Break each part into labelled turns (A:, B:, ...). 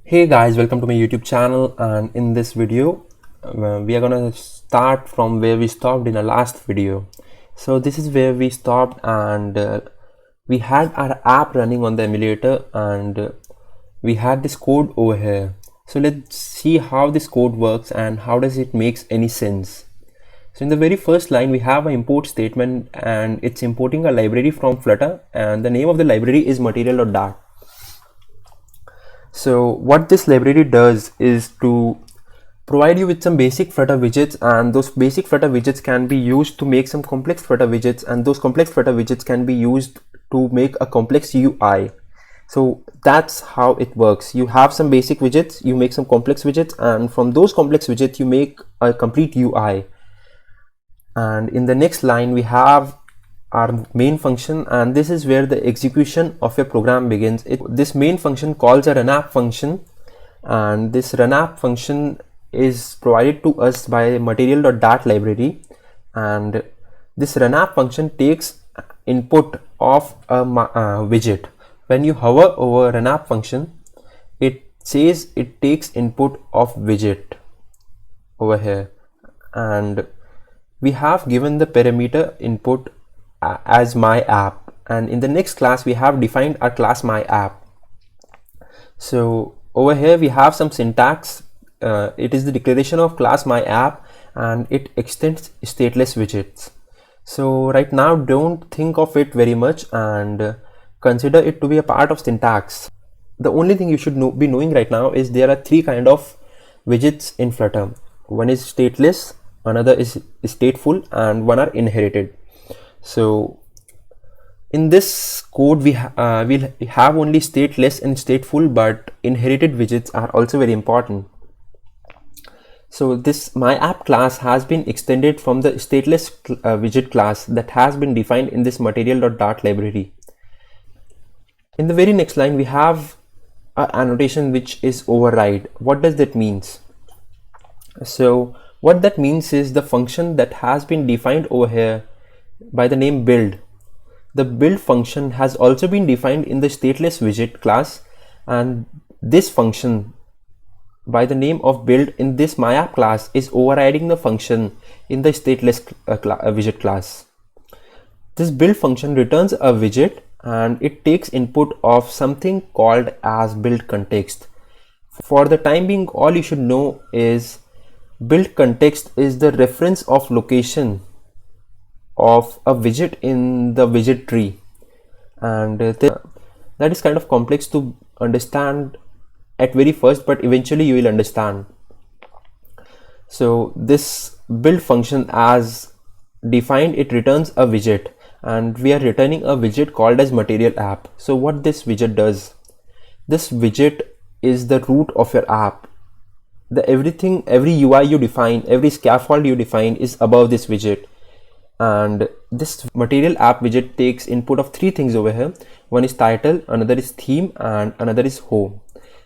A: Hey guys, welcome to my YouTube channel, and in this video we are gonna start from where we stopped in the last video. So this is where we stopped, and we had our app running on the emulator, and we had this code over here. So let's see how this code works and how does it makes any sense. So in the very first line we have an import statement, and it's importing a library from Flutter, and the name of the library is material.dart. So what this library does is to provide you with some basic Flutter widgets, and those basic Flutter widgets can be used to make some complex Flutter widgets, and those complex Flutter widgets can be used to make a complex UI. So that's how it works. You have some basic widgets, you make some complex widgets, and from those complex widgets you make a complete UI. And in the next line we have our main function, and this is where the execution of your program begins. This main function calls a runapp function, and this runapp function is provided to us by material.dart library, and this runapp function takes input of a widget. When you hover over runapp function, it says it takes input of widget over here, and we have given the parameter input as my app, and in the next class we have defined our class my app. So over here we have some syntax. It is the declaration of class my app, and it extends stateless widgets. So right now don't think of it very much and consider it to be a part of syntax. The only thing you should be knowing right now is there are three kind of widgets in Flutter. One is stateless, another is stateful, and one are inherited. So in this code we'll have only stateless and stateful, but inherited widgets are also very important. So this my app class has been extended from the stateless widget class that has been defined in this material.dart library. In the very next line we have an annotation which is override. What does that means? So what that means is the function that has been defined over here by the name build. The build function has also been defined in the stateless widget class, and this function by the name of build in this my app class is overriding the function in the stateless widget class. This build function returns a widget, and it takes input of something called as build context. For the time being, all you should know is build context is the reference of location of a widget in the widget tree, and that is kind of complex to understand at very first, but eventually you will understand. So this build function as defined, it returns a widget, and we are returning a widget called as material app. So what this widget does, this widget is the root of your app. Every UI you define, every scaffold you define is above this widget. And this material app widget takes input of three things over here. One is title, another is theme, and another is home.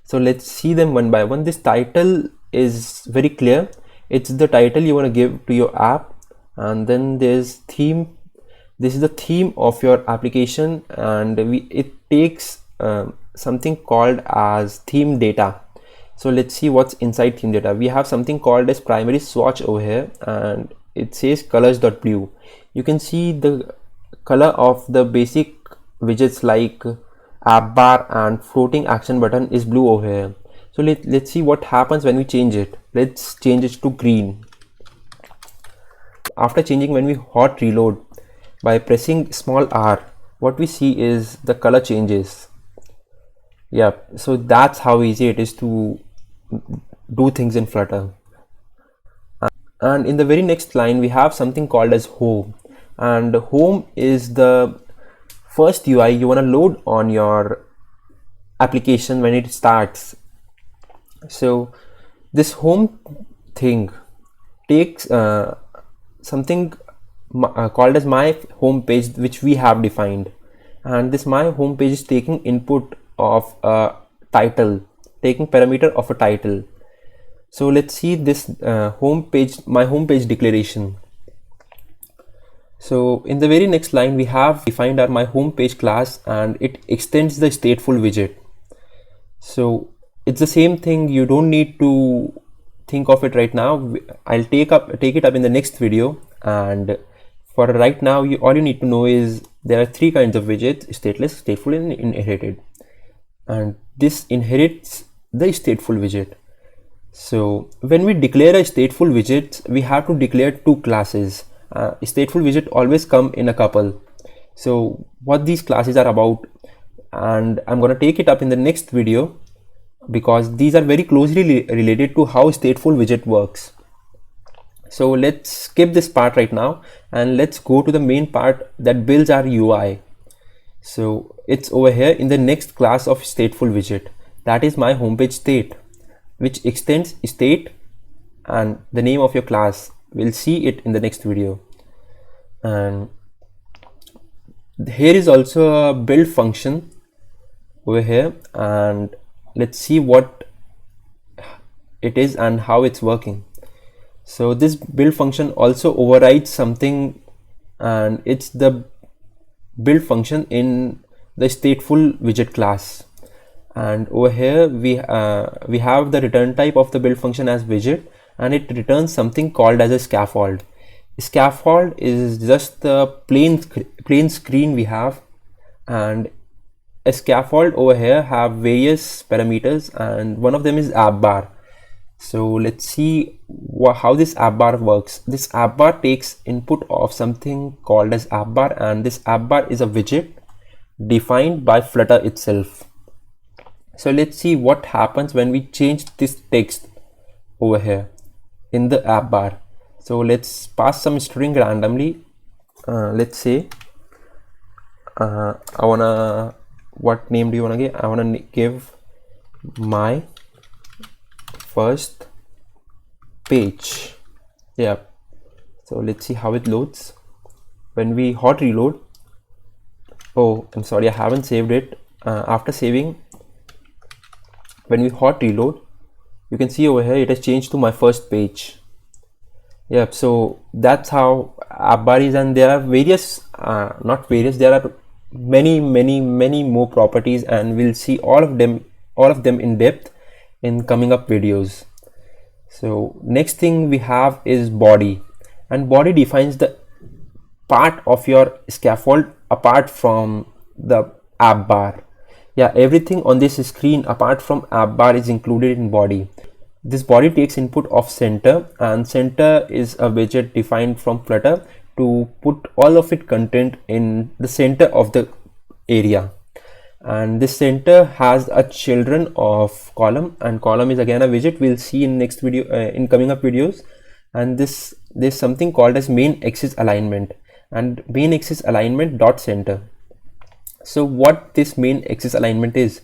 A: So let's see them one by one. This title is very clear. It's the title you want to give to your app, and then there's theme. This is the theme of your application, and it takes something called as theme data. So let's see what's inside theme data. We have something called as primary swatch over here, and it says colors.blue. You can see the color of the basic widgets like app bar and floating action button is blue over here. So let's see what happens when we change it. Let's change it to green. After changing, when we hot reload by pressing small r, what we see is the color changes. Yeah, so that's how easy it is to do things in Flutter. And in the very next line we have something called as home, and home is the first UI you want to load on your application when it starts. So this home thing takes something called as my home page, which we have defined, and this my home page is taking input of a title, taking parameter of a title. So let's see this my home page declaration. So in the very next line we have defined our my home page class, and it extends the stateful widget. So it's the same thing. You don't need to think of it right now. I'll take it up in the next video. And for right now, all you need to know is there are three kinds of widgets: stateless, stateful, and inherited. And this inherits the stateful widget. So when we declare a stateful widget, we have to declare two classes. Stateful widget always come in a couple. So what these classes are about, and I'm going to take it up in the next video, because these are very closely related to how stateful widget works. So let's skip this part right now and let's go to the main part that builds our UI. So it's over here in the next class of stateful widget. That is my homepage state, which extends state and the name of your class. We'll see it in the next video. And here is also a build function over here, and let's see what it is and how it's working. So this build function also overrides something, and it's the build function in the stateful widget class. And over here we have the return type of the build function as widget, and it returns something called as a scaffold. Scaffold is just the plain screen we have, and a scaffold over here have various parameters, and one of them is app bar. So let's see how this app bar works. This app bar takes input of something called as app bar, and this app bar is a widget defined by Flutter itself. So let's see what happens when we change this text over here in the app bar. So let's pass some string randomly. Let's say what name do you wanna give? I wanna give my first page. Yeah. So let's see how it loads. When we hot reload, oh, I'm sorry, I haven't saved it. After saving, when we hot reload, you can see over here it has changed to my first page. Yep. So that's how app bar is, and there are various, there are many more properties, and we'll see all of them in depth in coming up videos. So next thing we have is body, and body defines the part of your scaffold apart from the app bar. Yeah, everything on this screen apart from app bar is included in body. This body takes input of center, and center is a widget defined from Flutter to put all of its content in the center of the area. And this center has a children of column, and column is again a widget. We'll see in next video, in coming up videos. And there's something called as main axis alignment, and main axis alignment dot center. So what this main axis alignment is?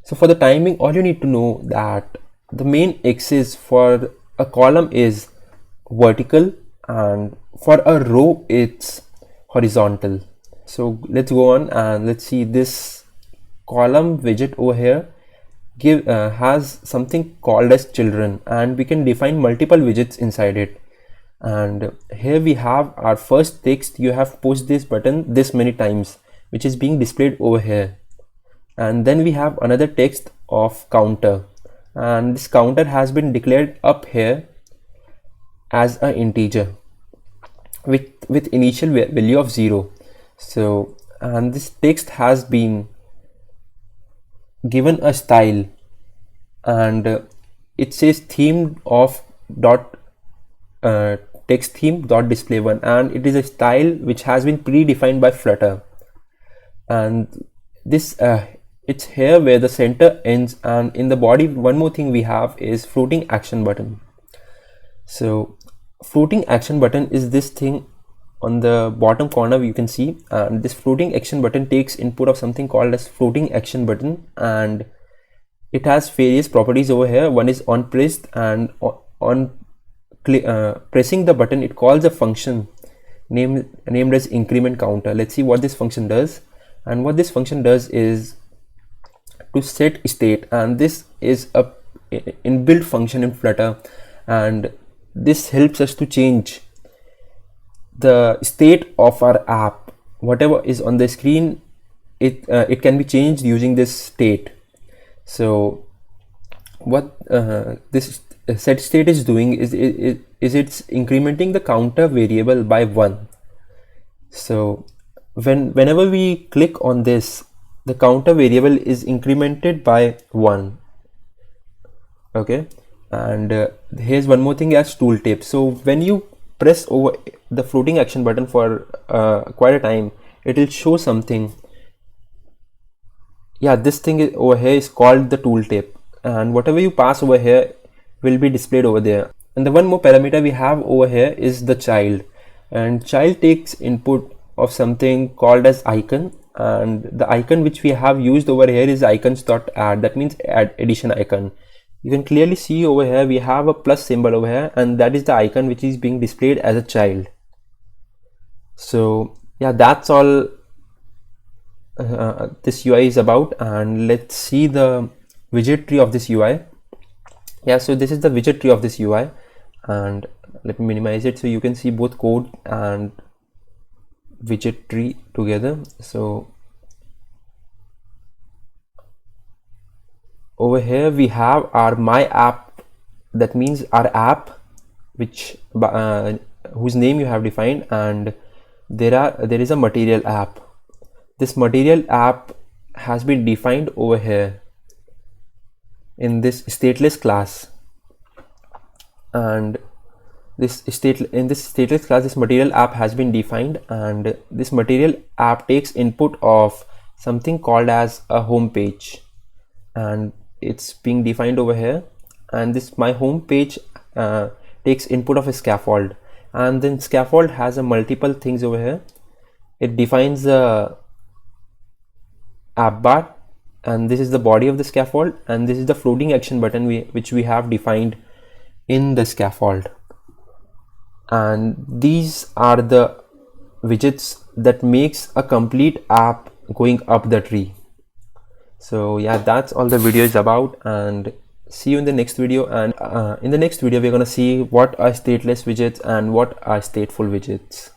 A: So for the timing, all you need to know that the main axis for a column is vertical, and for a row it's horizontal. So let's go on and let's see this column widget over here has something called as children, and we can define multiple widgets inside it. And here we have our first text. You have pushed this button this many times, which is being displayed over here. And then we have another text of counter, and this counter has been declared up here as an integer with initial value of 0. So, and this text has been given a style, and it says theme of dot text theme dot display one, and it is a style which has been predefined by Flutter. And this it's here where the center ends, and in the body one more thing we have is floating action button. So floating action button is this thing on the bottom corner you can see, and this floating action button takes input of something called as floating action button, and it has various properties over here. One is on pressed, and on pressing the button it calls a function named as increment counter. Let's see what this function does. And what this function does is to set state, and this is a inbuilt function in Flutter, and this helps us to change the state of our app. Whatever is on the screen, it can be changed using this state. So what this set state is doing is it's incrementing the counter variable by 1. So whenever we click on this, the counter variable is incremented by 1. Okay, and here's one more thing as tooltip. So when you press over the floating action button for quite a time, it will show something. Yeah, this thing over here is called the tooltip, and whatever you pass over here will be displayed over there. And the one more parameter we have over here is the child, and child takes input of something called as icon, and the icon which we have used over here is icons.add. That means add addition icon. You can clearly see over here we have a plus symbol over here, and that is the icon which is being displayed as a child. So yeah, that's all this UI is about, and let's see the widget tree of this UI. Yeah, so this is the widget tree of this UI, and let me minimize it so you can see both code and widget tree together. So over here we have our my app, that means our app which whose name you have defined, and there is a material app. This material app has been defined over here in this stateless class, and in this stateless class this material app has been defined, and this material app takes input of something called as a home page, and it's being defined over here. And this my home page takes input of a scaffold, and then scaffold has a multiple things over here. It defines a app bar, and this is the body of the scaffold, and this is the floating action button which we have defined in the scaffold. And these are the widgets that makes a complete app going up the tree. So yeah, that's all the video is about, and see you in the next video. And in the next video we're going to see what are stateless widgets and what are stateful widgets.